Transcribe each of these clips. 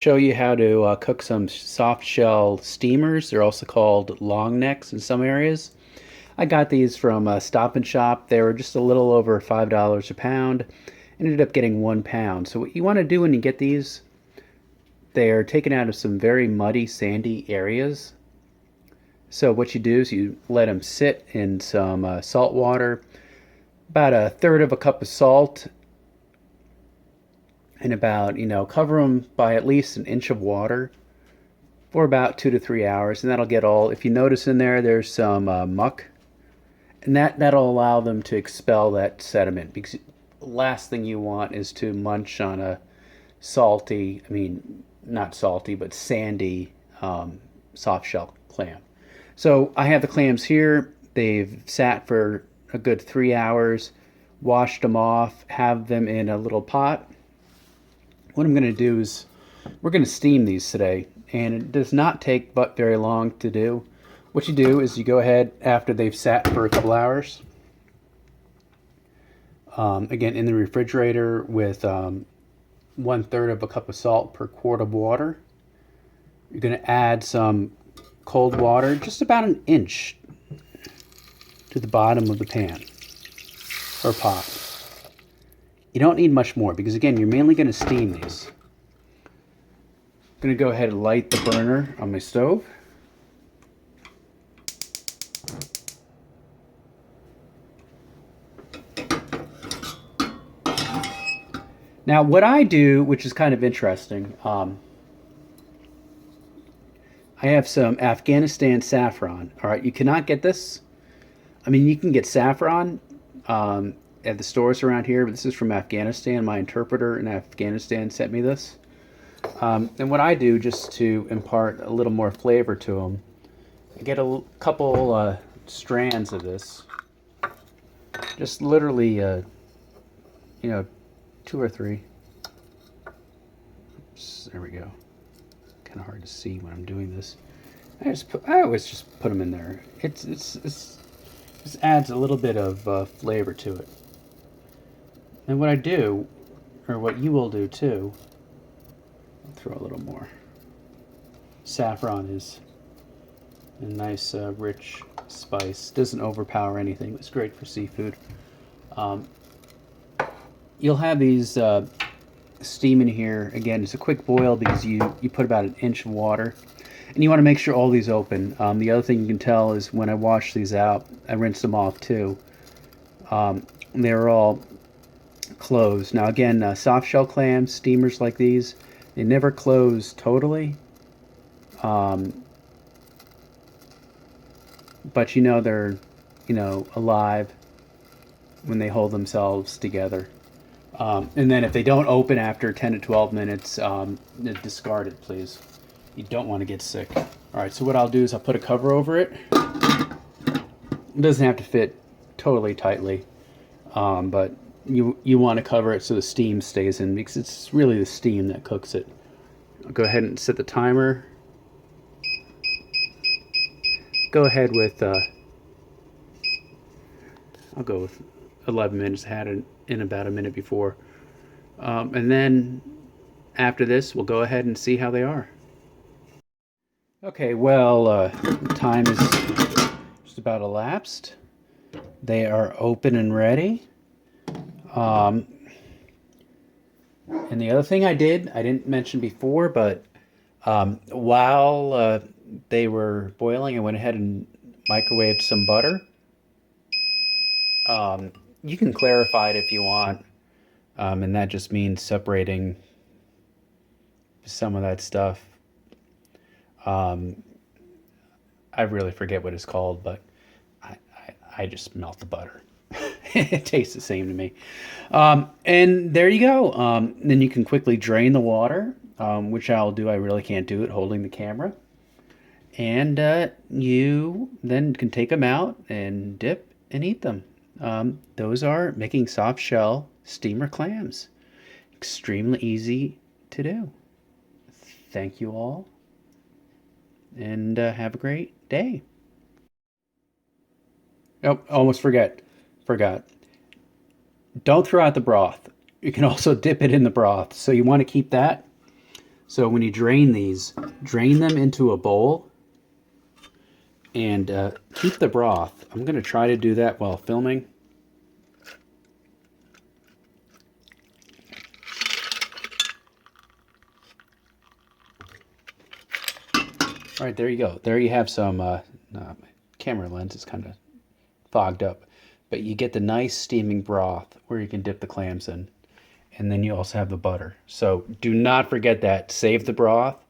Show you how to cook some soft shell steamers. They're also called long necks in some areas. I got these from Stop and Shop. They were just a little over $5 a pound. Ended up getting 1 pound. So what you want to do when you get these, they are taken out of some very muddy, sandy areas. So what you do is you let them sit in some salt water, about a third of a cup of salt, and about, cover them by at least an inch of water for about 2 to 3 hours, and that'll get all. If you notice in there, there's some muck, and that'll allow them to expel that sediment. Because the last thing you want is to munch on a salty, I mean, not salty, but sandy soft shell clam. So I have the clams here. They've sat for a good 3 hours. Washed them off. Have them in a little pot. What I'm going to do is we're going to steam these today, and it does not take but very long to do. What you do is you go ahead after they've sat for a couple hours, again in the refrigerator with 1/3 of a cup of salt per quart of water. You're going to add some cold water, just about an inch to the bottom of the pan or pot. You don't need much more because, again, you're mainly going to steam these. I'm going to go ahead and light the burner on my stove. Now, what I do, which is kind of interesting, I have some Afghanistan saffron. All right, you cannot get this. I mean, you can get saffron at the stores around here, but this is from Afghanistan. My interpreter in Afghanistan sent me this. And what I do, just to impart a little more flavor to them, I get a couple strands of this. Just literally, 2 or 3. Oops, there we go. Kind of hard to see when I'm doing this. I always just put them in there. This adds a little bit of flavor to it. And what I do, or what you will do too, I'll throw a little more. Saffron is a nice, rich spice. Doesn't overpower anything. It's great for seafood. You'll have these steam in here. Again, it's a quick boil because you put about an inch of water. And you want to make sure all these open. The other thing you can tell is when I wash these out, I rinse them off too. They're all closed. Now again, soft shell clams, steamers like these, they never close totally. But they're, alive when they hold themselves together. And then if they don't open after 10 to 12 minutes, discard it, please. You don't want to get sick. All right, so what I'll do is I'll put a cover over it. It doesn't have to fit totally tightly, but you want to cover it so the steam stays in, because it's really the steam that cooks it. I'll go ahead and set the timer. Go ahead with, I'll go with 11 minutes. I had it in about a minute before. And then after this, we'll go ahead and see how they are. Okay, well, time is just about elapsed. They are open and ready. And the other thing I didn't mention before, but while they were boiling, I went ahead and microwaved some butter. You can clarify it if you want, and that just means separating some of that stuff. I really forget what it's called, but I just melt the butter. It tastes the same to me. And there you go. Then you can quickly drain the water, which I'll do. I really can't do it holding the camera. And you then can take them out and dip and eat them. Those are making soft shell steamer clams. Extremely easy to do. Thank you all, and have a great day. Oh, almost forgot. Don't throw out the broth. You can also dip it in the broth. So you want to keep that. So when you drain these, drain them into a bowl and keep the broth. I'm going to try to do that while filming. All right, there you go. There you have some camera lens is kind of fogged up, but you get the nice steaming broth where you can dip the clams in, and then you also have the butter. So do not forget that. Save the broth.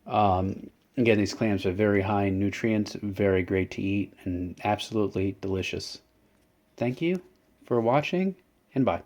Again, these clams are very high in nutrients, very great to eat, and absolutely delicious. Thank you for watching, and bye.